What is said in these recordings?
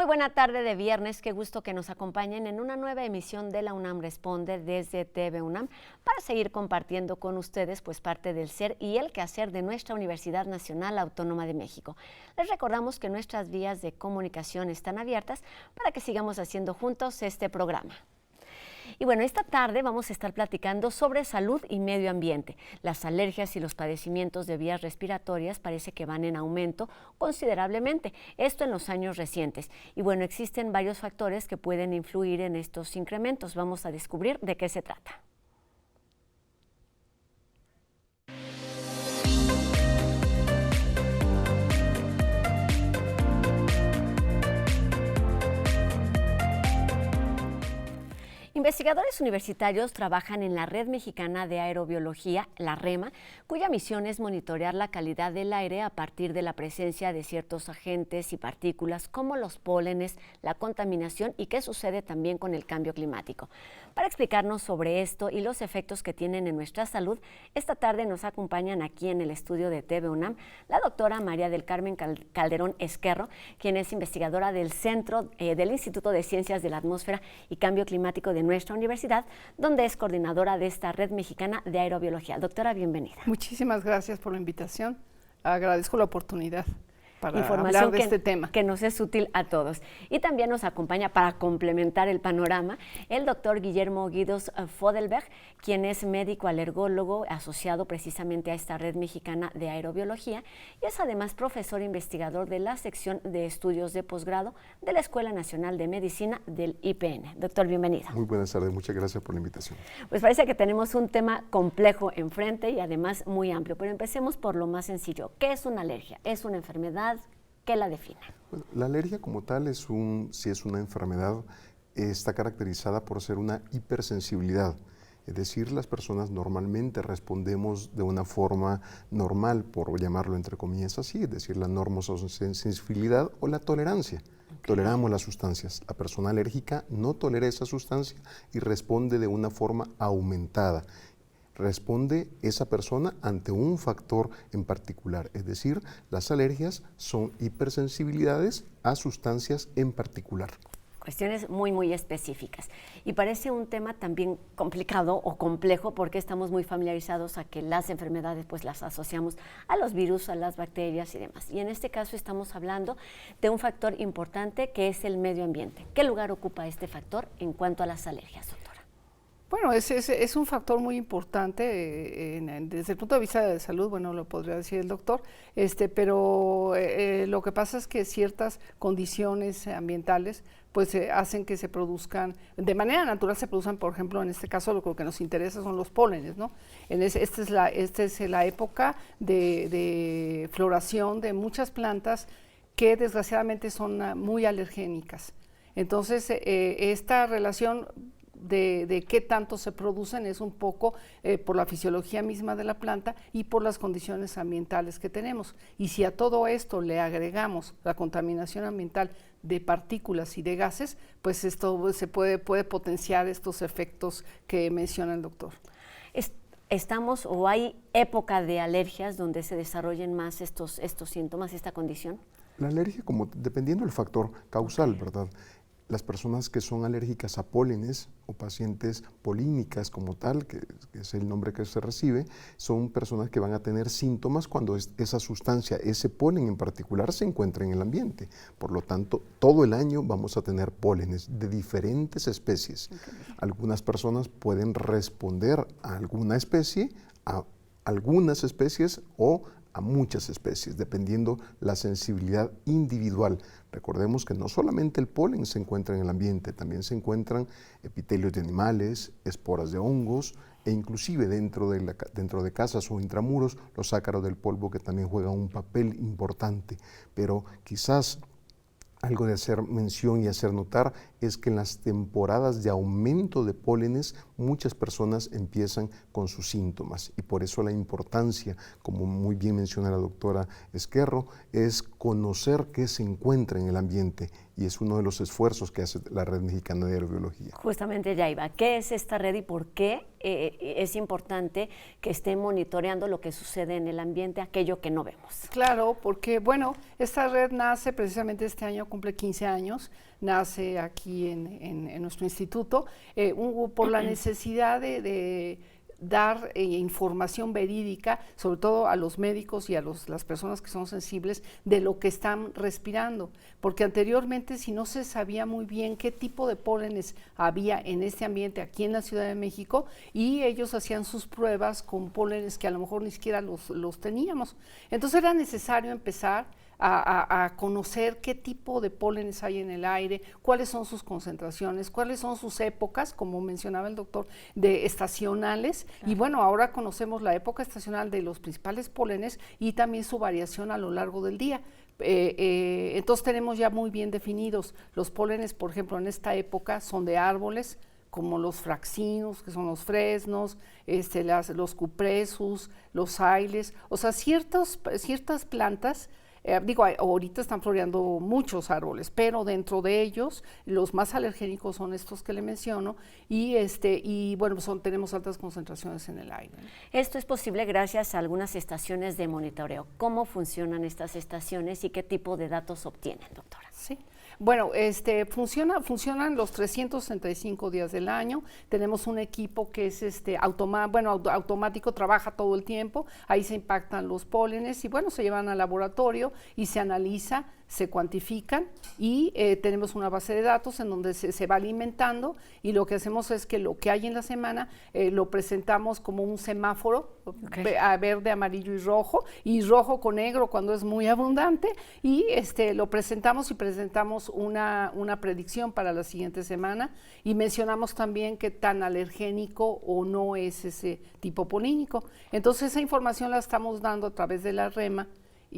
Muy buena tarde de viernes, qué gusto que nos acompañen en una nueva emisión de la UNAM Responde desde TV UNAM para seguir compartiendo con ustedes pues parte del ser y el quehacer de nuestra Universidad Nacional Autónoma de México. Les recordamos que nuestras vías de comunicación están abiertas para que sigamos haciendo juntos este programa. Y bueno, esta tarde vamos a estar platicando sobre salud y medio ambiente. Las alergias y los padecimientos de vías respiratorias parece que van en aumento considerablemente, esto en los años recientes. Y bueno, existen varios factores que pueden influir en estos incrementos. Vamos a descubrir de qué se trata. Investigadores universitarios trabajan en la Red Mexicana de Aerobiología, la REMA, cuya misión es monitorear la calidad del aire a partir de la presencia de ciertos agentes y partículas como los pólenes, la contaminación y qué sucede también con el cambio climático. Para explicarnos sobre esto y los efectos que tienen en nuestra salud, esta tarde nos acompañan aquí en el estudio de TV UNAM la doctora María del Carmen Calderón Esquerro, quien es investigadora del Centro del Instituto de Ciencias de la Atmósfera y Cambio Climático de nuestra universidad, donde es coordinadora de esta Red Mexicana de Aerobiología. Doctora, bienvenida. Muchísimas gracias por la invitación. Agradezco la oportunidad para información hablar de este tema. Que nos es útil a todos. Y también nos acompaña para complementar el panorama el doctor Guillermo Guidos Fodelberg, quien es médico alergólogo asociado precisamente a esta Red Mexicana de Aerobiología y es además profesor investigador de la sección de estudios de posgrado de la Escuela Nacional de Medicina del IPN. Doctor, bienvenido. Muy buenas tardes, muchas gracias por la invitación. Pues parece que tenemos un tema complejo enfrente y además muy amplio, pero empecemos por lo más sencillo. ¿Qué es una alergia? ¿Es una enfermedad? ¿Qué la define? Bueno, la alergia como tal si es una enfermedad, está caracterizada por ser una hipersensibilidad. Es decir, las personas normalmente respondemos de una forma normal, por llamarlo entre comillas así, es decir, la normosensibilidad o la tolerancia. Toleramos las sustancias. La persona alérgica no tolera esa sustancia y responde de una forma aumentada. Responde esa persona ante un factor en particular, es decir, las alergias son hipersensibilidades a sustancias en particular. Cuestiones muy específicas. Y parece un tema también complicado o complejo porque estamos muy familiarizados a que las enfermedades pues las asociamos a los virus, a las bacterias y demás. Y en este caso estamos hablando de un factor importante que es el medio ambiente. ¿Qué lugar ocupa este factor en cuanto a las alergias, doctora? Bueno, es un factor muy importante desde el punto de vista de salud, bueno, lo podría decir el doctor, pero lo que pasa es que ciertas condiciones ambientales pues hacen que se produzcan, de manera natural se produzcan, por ejemplo, en este caso lo que nos interesa son los pólenes, ¿no? Esta es la época de floración de muchas plantas que desgraciadamente son muy alergénicas. Entonces, esta relación de qué tanto se producen es un poco por la fisiología misma de la planta y por las condiciones ambientales que tenemos. Y si a todo esto le agregamos la contaminación ambiental de partículas y de gases, pues esto se puede potenciar estos efectos que menciona el doctor. ¿Estamos o hay época de alergias donde se desarrollen más estos síntomas, esta condición? La alergia, como dependiendo del factor causal, ¿verdad? Las personas que son alérgicas a pólenes o pacientes polínicas como tal, que es el nombre que se recibe, son personas que van a tener síntomas cuando esa sustancia, ese polen en particular, se encuentra en el ambiente. Por lo tanto, todo el año vamos a tener pólenes de diferentes especies. Algunas personas pueden responder a alguna especie, a algunas especies o a muchas especies, dependiendo la sensibilidad individual. Recordemos que no solamente el polen se encuentra en el ambiente, también se encuentran epitelios de animales, esporas de hongos e inclusive dentro de casas o intramuros los ácaros del polvo que también juegan un papel importante. Pero quizás algo de hacer mención y hacer notar es que en las temporadas de aumento de pólenes muchas personas empiezan con sus síntomas y por eso la importancia, como muy bien menciona la doctora Esquerro, es conocer qué se encuentra en el ambiente y es uno de los esfuerzos que hace la Red Mexicana de Aerobiología. Justamente ya iba. ¿Qué es esta red y por qué es importante que esté monitoreando lo que sucede en el ambiente, aquello que no vemos? Claro, porque bueno, esta red nace precisamente este año, cumple 15 años, nace aquí en nuestro instituto, por la necesidad de dar información verídica, sobre todo a los médicos y a las personas que son sensibles de lo que están respirando, porque anteriormente si no se sabía muy bien qué tipo de pólenes había en este ambiente aquí en la Ciudad de México, y ellos hacían sus pruebas con pólenes que a lo mejor ni siquiera los teníamos. Entonces era necesario empezar a conocer qué tipo de pólenes hay en el aire, cuáles son sus concentraciones, cuáles son sus épocas, como mencionaba el doctor, de estacionales. Claro. Y bueno, ahora conocemos la época estacional de los principales pólenes y también su variación a lo largo del día. Entonces tenemos ya muy bien definidos los pólenes, por ejemplo, en esta época son de árboles, como los fraxinos, que son los fresnos, los cupresus, los ailes, o sea, ciertas plantas. Ahorita están floreando muchos árboles, pero dentro de ellos los más alergénicos son estos que le menciono y bueno, tenemos altas concentraciones en el aire. Esto es posible gracias a algunas estaciones de monitoreo. ¿Cómo funcionan estas estaciones y qué tipo de datos obtienen, doctora? Sí. Bueno, funcionan los 365 días del año. Tenemos un equipo que es automático, trabaja todo el tiempo. Ahí se impactan los pólenes y bueno, se llevan al laboratorio y se analiza, se cuantifican y tenemos una base de datos en donde se va alimentando, y lo que hacemos es que lo que hay en la semana lo presentamos como un semáforo, verde, amarillo y rojo con negro cuando es muy abundante, y lo presentamos y presentamos una predicción para la siguiente semana, y mencionamos también qué tan alergénico o no es ese tipo polínico. Entonces esa información la estamos dando a través de la REMA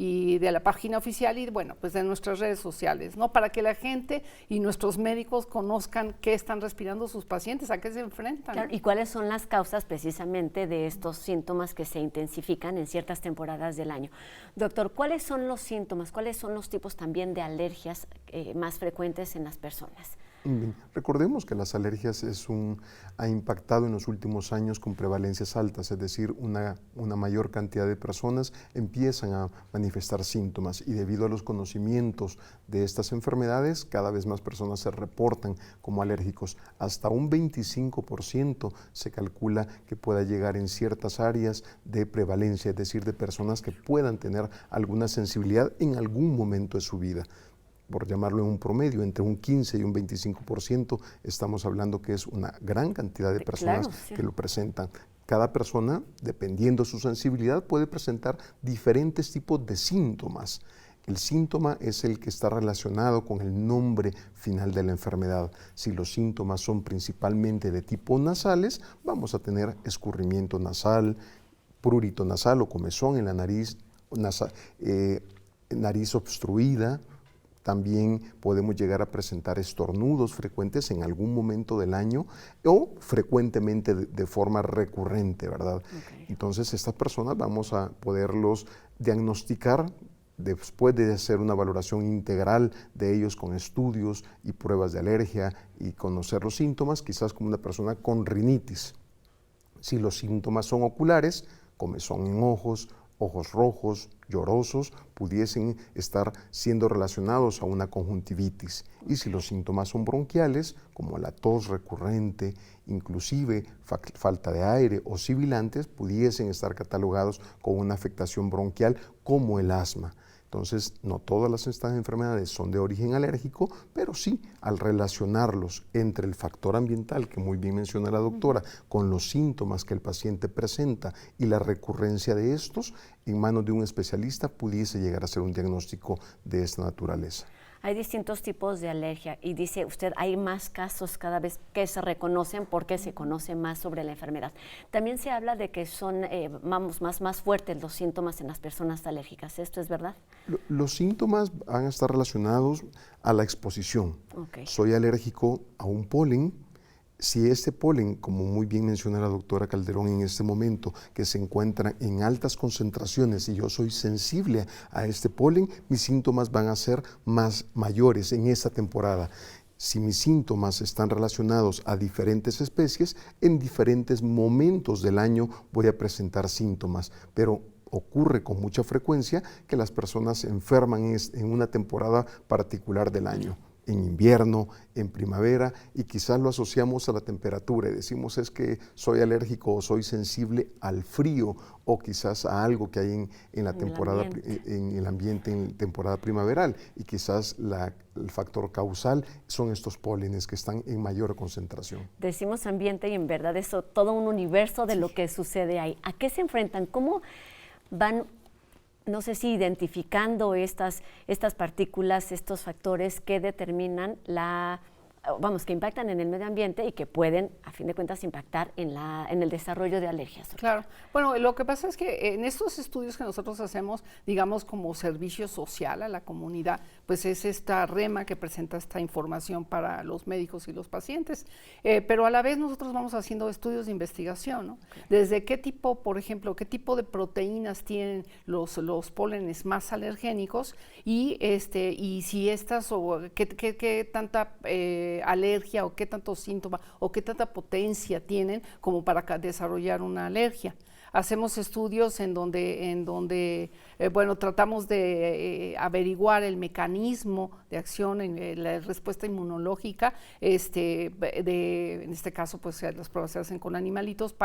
y de la página oficial y bueno, pues de nuestras redes sociales, ¿no? Para que la gente y nuestros médicos conozcan qué están respirando sus pacientes, a qué se enfrentan. Claro, ¿y cuáles son las causas precisamente de estos síntomas que se intensifican en ciertas temporadas del año? Doctor, ¿cuáles son los síntomas, cuáles son los tipos también de alergias más frecuentes en las personas? Bien. Recordemos que las alergias ha impactado en los últimos años con prevalencias altas, es decir, una mayor cantidad de personas empiezan a manifestar síntomas, y debido a los conocimientos de estas enfermedades, cada vez más personas se reportan como alérgicos. Hasta un 25% se calcula que pueda llegar en ciertas áreas de prevalencia, es decir, de personas que puedan tener alguna sensibilidad en algún momento de su vida. Por llamarlo en un promedio, entre un 15 y un 25%, estamos hablando que es una gran cantidad de personas, claro, sí, que lo presentan. Cada persona, dependiendo de su sensibilidad, puede presentar diferentes tipos de síntomas. El síntoma es el que está relacionado con el nombre final de la enfermedad. Si los síntomas son principalmente de tipo nasales, vamos a tener escurrimiento nasal, prurito nasal o comezón en la nariz, nariz obstruida. También podemos llegar a presentar estornudos frecuentes en algún momento del año o frecuentemente de forma recurrente, ¿verdad? Okay. Entonces, estas personas vamos a poderlos diagnosticar después de hacer una valoración integral de ellos con estudios y pruebas de alergia y conocer los síntomas, quizás como una persona con rinitis. Si los síntomas son oculares, comezón en ojos rojos, llorosos, pudiesen estar siendo relacionados a una conjuntivitis. Y si los síntomas son bronquiales, como la tos recurrente, inclusive falta de aire o sibilantes, pudiesen estar catalogados con una afectación bronquial como el asma. Entonces, no todas estas enfermedades son de origen alérgico, pero sí, al relacionarlos entre el factor ambiental, que muy bien menciona la doctora, con los síntomas que el paciente presenta y la recurrencia de estos, en manos de un especialista pudiese llegar a ser un diagnóstico de esta naturaleza. Hay distintos tipos de alergia y dice usted, hay más casos cada vez que se reconocen porque se conoce más sobre la enfermedad. También se habla de que son más fuertes los síntomas en las personas alérgicas. ¿Esto es verdad? Los síntomas van a estar relacionados a la exposición. Okay. Soy alérgico a un polen, Si este polen, como muy bien menciona la doctora Calderón en este momento, que se encuentra en altas concentraciones y yo soy sensible a este polen, mis síntomas van a ser mayores en esta temporada. Si mis síntomas están relacionados a diferentes especies, en diferentes momentos del año voy a presentar síntomas, pero ocurre con mucha frecuencia que las personas se enferman en una temporada particular del año, en invierno, en primavera, y quizás lo asociamos a la temperatura y decimos es que soy alérgico o soy sensible al frío o quizás a algo que hay en la temporada, en el ambiente en temporada primaveral, y quizás el factor causal son estos pólenes que están en mayor concentración. Decimos ambiente y en verdad es todo un universo de lo que sucede ahí. ¿A qué se enfrentan? ¿Cómo van, no sé si identificando estas partículas, estos factores que determinan que impactan en el medio ambiente y que pueden, a fin de cuentas, impactar en el desarrollo de alergias? Claro. Bueno, lo que pasa es que en estos estudios que nosotros hacemos, digamos, como servicio social a la comunidad, pues es esta REMA que presenta esta información para los médicos y los pacientes, pero a la vez nosotros vamos haciendo estudios de investigación, ¿no? Okay. Desde qué tipo, por ejemplo, qué tipo de proteínas tienen los pólenes más alergénicos y si estas o qué tanta alergia o qué tantos síntomas o qué tanta potencia tienen como para desarrollar una alergia. Hacemos estudios en donde tratamos de averiguar el mecanismo de acción en la respuesta inmunológica, en este caso pues las pruebas se hacen con animalitos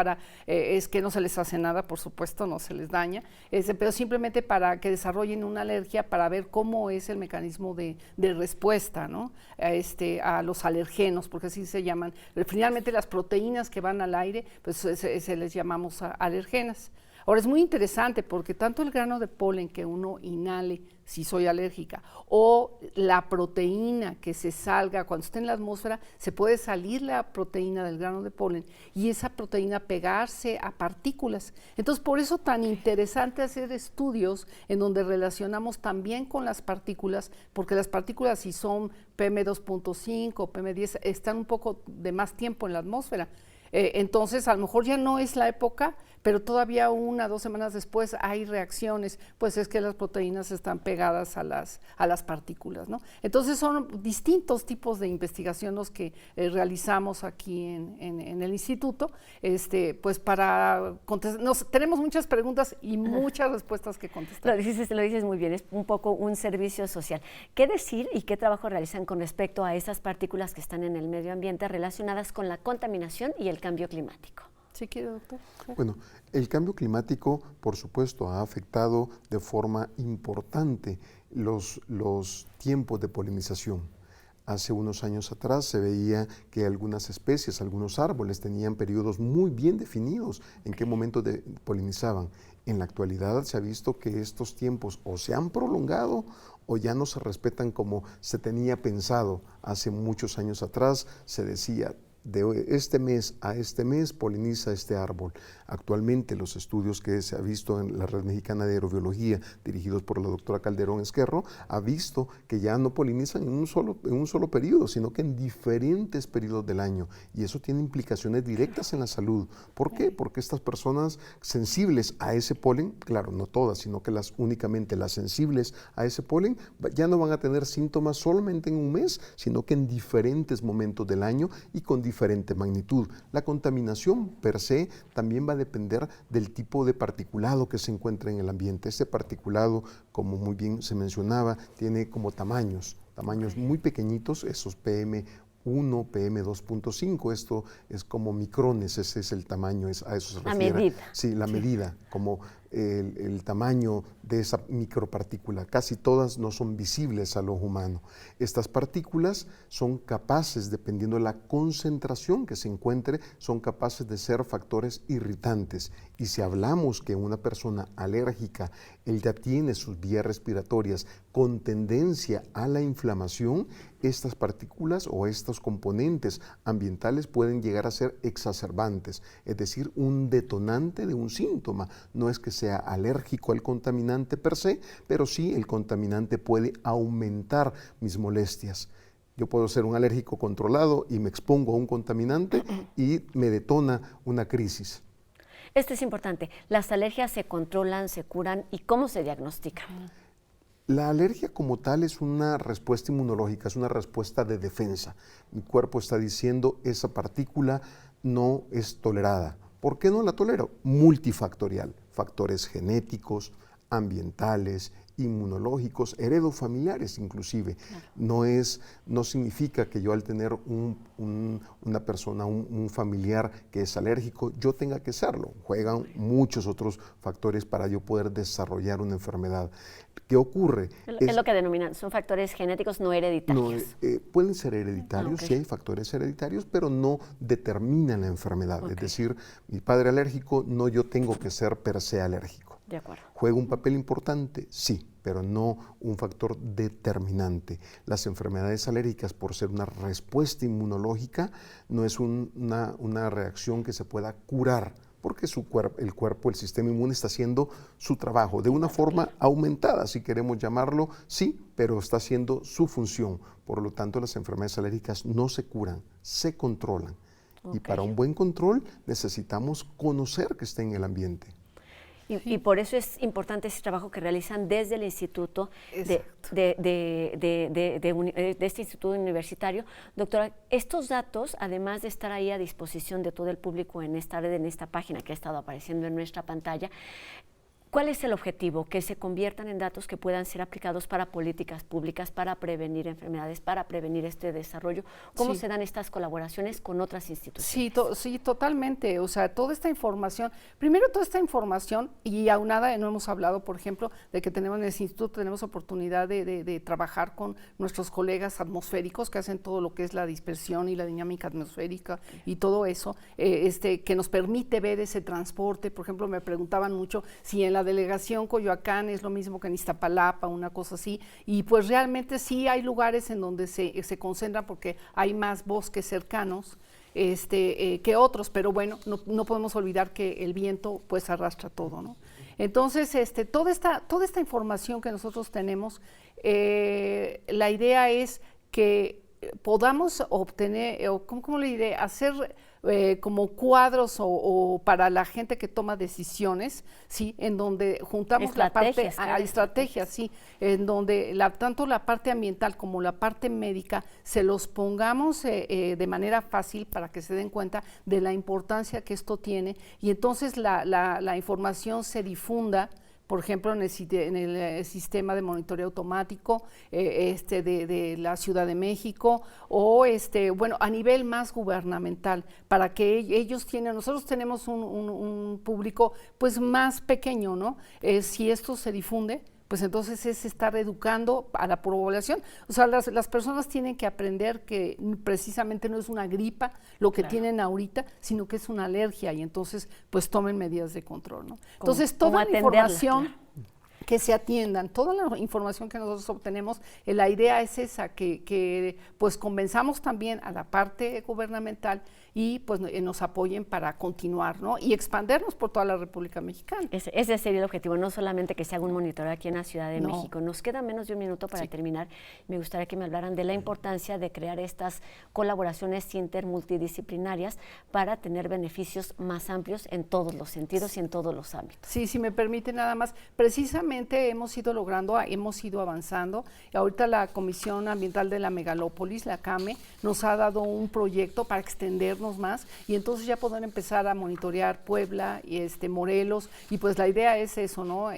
es que no se les hace nada, por supuesto, no se les daña, pero simplemente para que desarrollen una alergia, para ver cómo es el mecanismo de respuesta, ¿no? A los alergenos, porque así se llaman. Finalmente las proteínas que van al aire, pues se les llamamos alergenos. Ahora es muy interesante porque tanto el grano de polen que uno inhale si soy alérgica o la proteína que se salga cuando esté en la atmósfera, se puede salir la proteína del grano de polen y esa proteína pegarse a partículas. Entonces por eso tan interesante hacer estudios en donde relacionamos también con las partículas, porque las partículas si son PM2.5, PM10 están un poco de más tiempo en la atmósfera. Entonces, a lo mejor ya no es la época, pero todavía 1 o 2 semanas después hay reacciones, pues es que las proteínas están pegadas a las partículas, ¿no? Entonces, son distintos tipos de investigación los que realizamos aquí en el instituto, pues para contestar. Tenemos muchas preguntas y muchas respuestas que contestar. Lo dices muy bien, es un poco un servicio social. ¿Qué decir y qué trabajo realizan con respecto a esas partículas que están en el medio ambiente relacionadas con la contaminación y el cambio climático? ¿Sí quiere, doctor? Bueno, el cambio climático, por supuesto, ha afectado de forma importante los tiempos de polinización. Hace unos años atrás se veía que algunas especies, algunos árboles tenían periodos muy bien definidos en qué momento polinizaban. En la actualidad se ha visto que estos tiempos o se han prolongado o ya no se respetan como se tenía pensado. Hace muchos años atrás se decía, de este mes a este mes poliniza este árbol. Actualmente los estudios que se ha visto en la Red Mexicana de Aerobiología, dirigidos por la doctora Calderón Esquerro, ha visto que ya no polinizan en un solo periodo, sino que en diferentes periodos del año. Y eso tiene implicaciones directas en la salud. ¿Por qué? Porque estas personas sensibles a ese polen, claro, no todas, sino que únicamente las sensibles a ese polen, ya no van a tener síntomas solamente en un mes, sino que en diferentes momentos del año y con diferente magnitud. La contaminación per se también va a depender del tipo de particulado que se encuentra en el ambiente. Este particulado, como muy bien se mencionaba, tiene como tamaños muy pequeñitos, esos PM1, PM2.5, esto es como micrones, ese es el tamaño, a eso se refiere. La medida. Sí, la medida, como el tamaño de esa micropartícula. Casi todas no son visibles al ojo humano. Estas partículas son capaces, dependiendo de la concentración que se encuentre, son capaces de ser factores irritantes. Y si hablamos que una persona alérgica, él ya tiene sus vías respiratorias con tendencia a la inflamación, estas partículas o estos componentes ambientales pueden llegar a ser exacerbantes, es decir, un detonante de un síntoma. No es que sea alérgico al contaminante per se, pero sí el contaminante puede aumentar mis molestias. Yo puedo ser un alérgico controlado y me expongo a un contaminante y me detona una crisis. Esto es importante. ¿Las alergias se controlan, se curan y cómo se diagnostican? La alergia como tal es una respuesta inmunológica, es una respuesta de defensa. Mi cuerpo está diciendo esa partícula no es tolerada. ¿Por qué no la tolero? Multifactorial, factores genéticos, ambientales, inmunológicos, heredofamiliares inclusive. Claro. No significa que yo al tener una persona, un familiar que es alérgico, yo tenga que serlo. Juegan muchos otros factores para yo poder desarrollar una enfermedad. ¿Qué ocurre? Es lo que denominan, son factores genéticos no hereditarios. No, pueden ser hereditarios, okay. Sí hay factores hereditarios, pero no determinan la enfermedad. Okay. Es decir, mi padre alérgico, no yo tengo que ser per se alérgico. De acuerdo. ¿Juega un papel importante? Sí, pero no un factor determinante. Las enfermedades alérgicas, por ser una respuesta inmunológica, no es una reacción que se pueda curar, porque el cuerpo, el sistema inmune está haciendo su trabajo de una forma aumentada, si queremos llamarlo, sí, pero está haciendo su función. Por lo tanto, las enfermedades alérgicas no se curan, se controlan. Okay. Y para un buen control necesitamos conocer que está en el ambiente. Y por eso es importante ese trabajo que realizan desde el instituto de este instituto universitario. Doctora, estos datos, además de estar ahí a disposición de todo el público en esta red, en esta página que ha estado apareciendo en nuestra pantalla, ¿cuál es el objetivo? Que se conviertan en datos que puedan ser aplicados para políticas públicas, para prevenir enfermedades, para prevenir este desarrollo. ¿Cómo se dan estas colaboraciones con otras instituciones? Sí, totalmente. O sea, toda esta información, primero toda esta información, y aunada, no hemos hablado, por ejemplo, de que tenemos en el instituto, tenemos oportunidad de trabajar con nuestros colegas atmosféricos que hacen todo lo que es la dispersión y la dinámica atmosférica y todo eso, que nos permite ver ese transporte. Por ejemplo, me preguntaban mucho si en la delegación Coyoacán es lo mismo que en Iztapalapa, una cosa así, y pues realmente sí hay lugares en donde se concentran porque hay más bosques cercanos que otros, pero bueno, no podemos olvidar que el viento pues arrastra todo, ¿no? Entonces, toda esta información que nosotros tenemos, la idea es que podamos obtener, ¿cómo le diré? Hacer como cuadros o para la gente que toma decisiones, ¿sí? En donde juntamos la parte, estrategias, sí, en donde tanto la parte ambiental como la parte médica se los pongamos de manera fácil para que se den cuenta de la importancia que esto tiene y entonces la información se difunda. Por ejemplo, en el sistema de monitoreo automático de la Ciudad de México o bueno, a nivel más gubernamental, para que nosotros tenemos un público pues más pequeño, ¿no? Si esto se difunde, pues entonces es estar educando a la población. O sea, las personas tienen que aprender que precisamente no es una gripa lo que tienen ahorita, sino que es una alergia y entonces pues tomen medidas de control, ¿no? Entonces toda la información que se atiendan, toda la información que nosotros obtenemos, la idea es esa, que pues convenzamos también a la parte gubernamental y pues nos apoyen para continuar, ¿no? Y expandernos por toda la República Mexicana. Ese sería el objetivo, no solamente que se haga un monitoreo aquí en la Ciudad de México. Nos queda menos de un minuto para terminar. Me gustaría que me hablaran de la importancia de crear estas colaboraciones multidisciplinarias para tener beneficios más amplios en todos los sentidos y en todos los ámbitos. Sí, si me permite nada más, precisamente hemos ido avanzando. Y ahorita la Comisión Ambiental de la Megalópolis, la CAME, nos ha dado un proyecto para extendernos más y entonces ya poder empezar a monitorear Puebla y Morelos y pues la idea es eso, ¿no?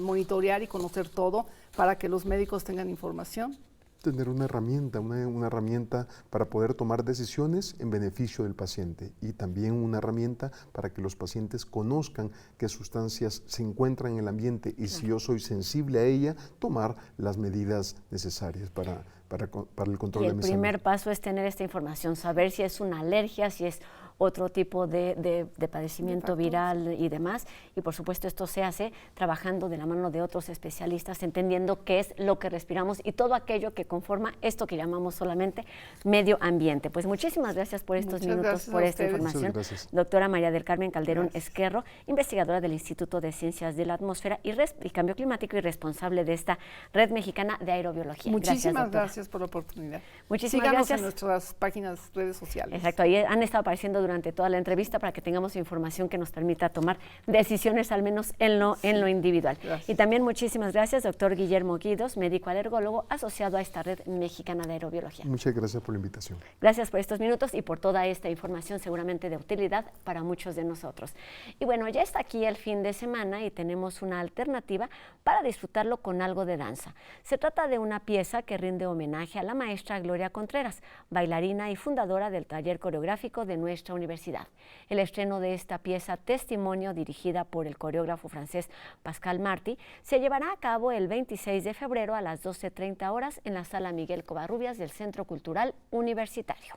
Monitorear y conocer todo para que los médicos tengan información. Tener una herramienta para poder tomar decisiones en beneficio del paciente y también una herramienta para que los pacientes conozcan qué sustancias se encuentran en el ambiente y si yo soy sensible a ella, tomar las medidas necesarias para el control de mi salud. El primer paso es tener esta información, saber si es una alergia, si es otro tipo de padecimiento viral y demás. Y por supuesto esto se hace trabajando de la mano de otros especialistas, entendiendo qué es lo que respiramos y todo aquello que conforma esto que llamamos solamente medio ambiente. Pues muchísimas gracias por estos minutos, por esta información. Doctora María del Carmen Calderón Ezquerro, investigadora del Instituto de Ciencias de la Atmósfera y Cambio Climático y responsable de esta Red Mexicana de Aerobiología. Muchísimas gracias. gracias por la oportunidad. Muchísimas Síganos gracias. en nuestras páginas, redes sociales. Exacto, ahí han estado apareciendo durante toda la entrevista para que tengamos información que nos permita tomar decisiones, al menos en lo individual. Gracias. Y también muchísimas gracias, doctor Guillermo Guidos, médico alergólogo asociado a esta Red Mexicana de Aerobiología. Muchas gracias por la invitación. Gracias por estos minutos y por toda esta información seguramente de utilidad para muchos de nosotros. Y bueno, ya está aquí el fin de semana y tenemos una alternativa para disfrutarlo con algo de danza. Se trata de una pieza que rinde homenaje a la maestra Gloria Contreras, bailarina y fundadora del taller coreográfico de nuestra universidad. El estreno de esta pieza Testimonio, dirigida por el coreógrafo francés Pascal Marty, se llevará a cabo el 26 de febrero a las 12:30 horas en la Sala Miguel Covarrubias del Centro Cultural Universitario.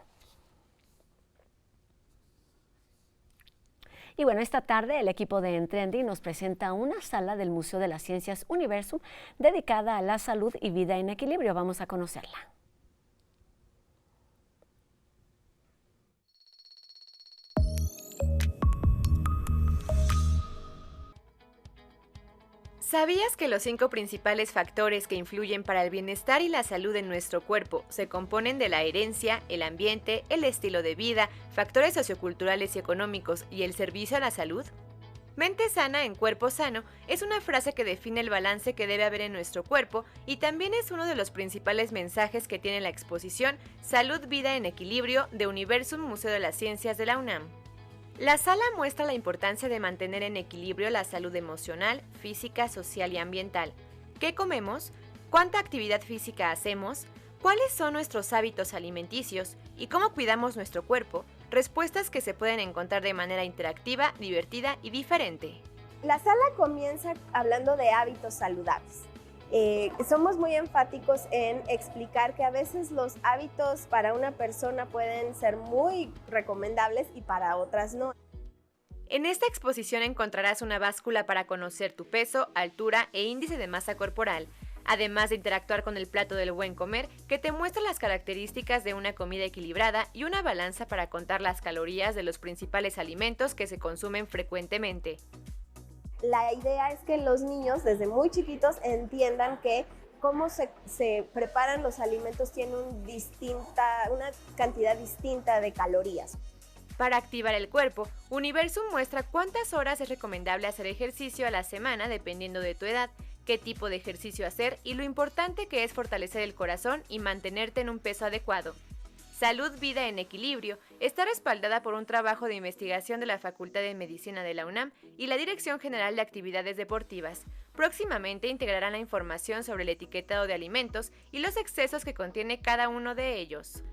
Y bueno, esta tarde el equipo de Entrendy nos presenta una sala del Museo de las Ciencias Universum dedicada a la salud y vida en equilibrio. Vamos a conocerla. ¿Sabías que los 5 principales factores que influyen para el bienestar y la salud en nuestro cuerpo se componen de la herencia, el ambiente, el estilo de vida, factores socioculturales y económicos y el servicio a la salud? Mente sana en cuerpo sano es una frase que define el balance que debe haber en nuestro cuerpo y también es uno de los principales mensajes que tiene la exposición Salud, Vida en Equilibrio de Universum Museo de las Ciencias de la UNAM. La sala muestra la importancia de mantener en equilibrio la salud emocional, física, social y ambiental. ¿Qué comemos? ¿Cuánta actividad física hacemos? ¿Cuáles son nuestros hábitos alimenticios? ¿Y cómo cuidamos nuestro cuerpo? Respuestas que se pueden encontrar de manera interactiva, divertida y diferente. La sala comienza hablando de hábitos saludables. Somos muy enfáticos en explicar que a veces los hábitos para una persona pueden ser muy recomendables y para otras no. En esta exposición encontrarás una báscula para conocer tu peso, altura e índice de masa corporal, además de interactuar con el plato del buen comer, que te muestra las características de una comida equilibrada y una balanza para contar las calorías de los principales alimentos que se consumen frecuentemente. La idea es que los niños desde muy chiquitos entiendan que cómo se preparan los alimentos tiene una cantidad distinta de calorías. Para activar el cuerpo, Universum muestra cuántas horas es recomendable hacer ejercicio a la semana dependiendo de tu edad, qué tipo de ejercicio hacer y lo importante que es fortalecer el corazón y mantenerte en un peso adecuado. Salud, Vida en Equilibrio está respaldada por un trabajo de investigación de la Facultad de Medicina de la UNAM y la Dirección General de Actividades Deportivas. Próximamente integrarán la información sobre el etiquetado de alimentos y los excesos que contiene cada uno de ellos.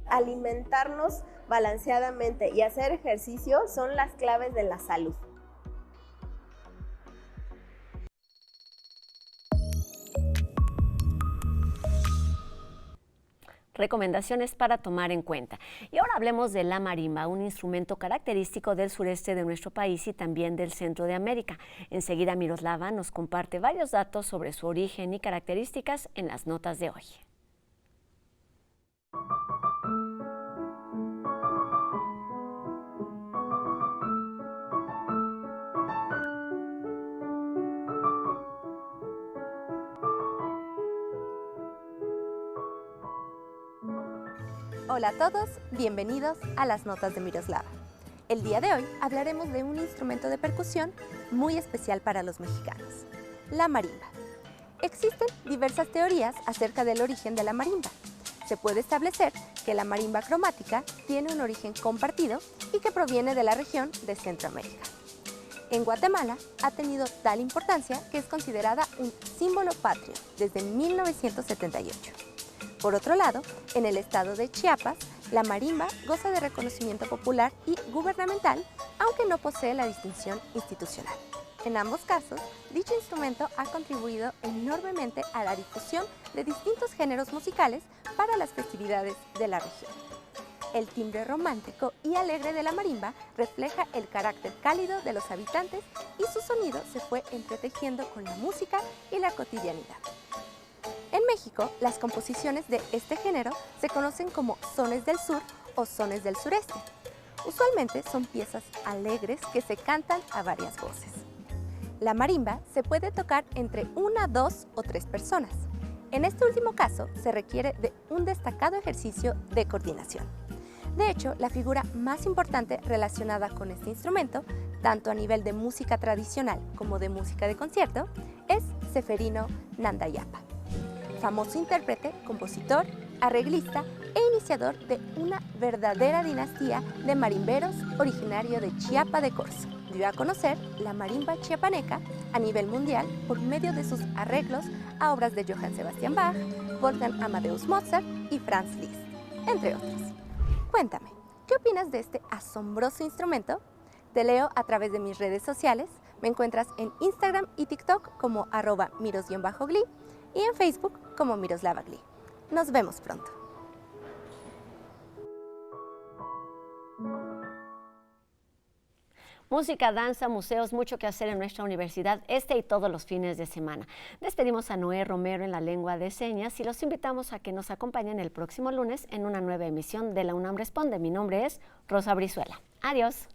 Alimentarnos balanceadamente y hacer ejercicio son las claves de la salud. Recomendaciones para tomar en cuenta. Y ahora hablemos de la marimba, un instrumento característico del sureste de nuestro país y también del centro de América. Enseguida Miroslava nos comparte varios datos sobre su origen y características en las notas de hoy. Hola a todos, bienvenidos a las notas de Miroslava. El día de hoy hablaremos de un instrumento de percusión muy especial para los mexicanos, la marimba. Existen diversas teorías acerca del origen de la marimba. Se puede establecer que la marimba cromática tiene un origen compartido y que proviene de la región de Centroamérica. En Guatemala ha tenido tal importancia que es considerada un símbolo patrio desde 1978. Por otro lado, en el estado de Chiapas, la marimba goza de reconocimiento popular y gubernamental, aunque no posee la distinción institucional. En ambos casos, dicho instrumento ha contribuido enormemente a la difusión de distintos géneros musicales para las festividades de la región. El timbre romántico y alegre de la marimba refleja el carácter cálido de los habitantes y su sonido se fue entretejiendo con la música y la cotidianidad. En México, las composiciones de este género se conocen como sones del sur o sones del sureste. Usualmente son piezas alegres que se cantan a varias voces. La marimba se puede tocar entre 1, 2 o 3 personas. En este último caso, se requiere de un destacado ejercicio de coordinación. De hecho, la figura más importante relacionada con este instrumento, tanto a nivel de música tradicional como de música de concierto, es Ceferino Nandayapa, famoso intérprete, compositor, arreglista e iniciador de una verdadera dinastía de marimberos originario de Chiapa de Corzo. Dio a conocer la marimba chiapaneca a nivel mundial por medio de sus arreglos a obras de Johann Sebastian Bach, Wolfgang Amadeus Mozart y Franz Liszt, entre otros. Cuéntame, ¿qué opinas de este asombroso instrumento? Te leo a través de mis redes sociales. Me encuentras en Instagram y TikTok como @miros_gli y en Facebook como Miroslava Gli. Nos vemos pronto. Música, danza, museos, mucho que hacer en nuestra universidad este y todos los fines de semana. Despedimos a Noé Romero en la lengua de señas y los invitamos a que nos acompañen el próximo lunes en una nueva emisión de La UNAM Responde. Mi nombre es Rosa Brizuela. Adiós.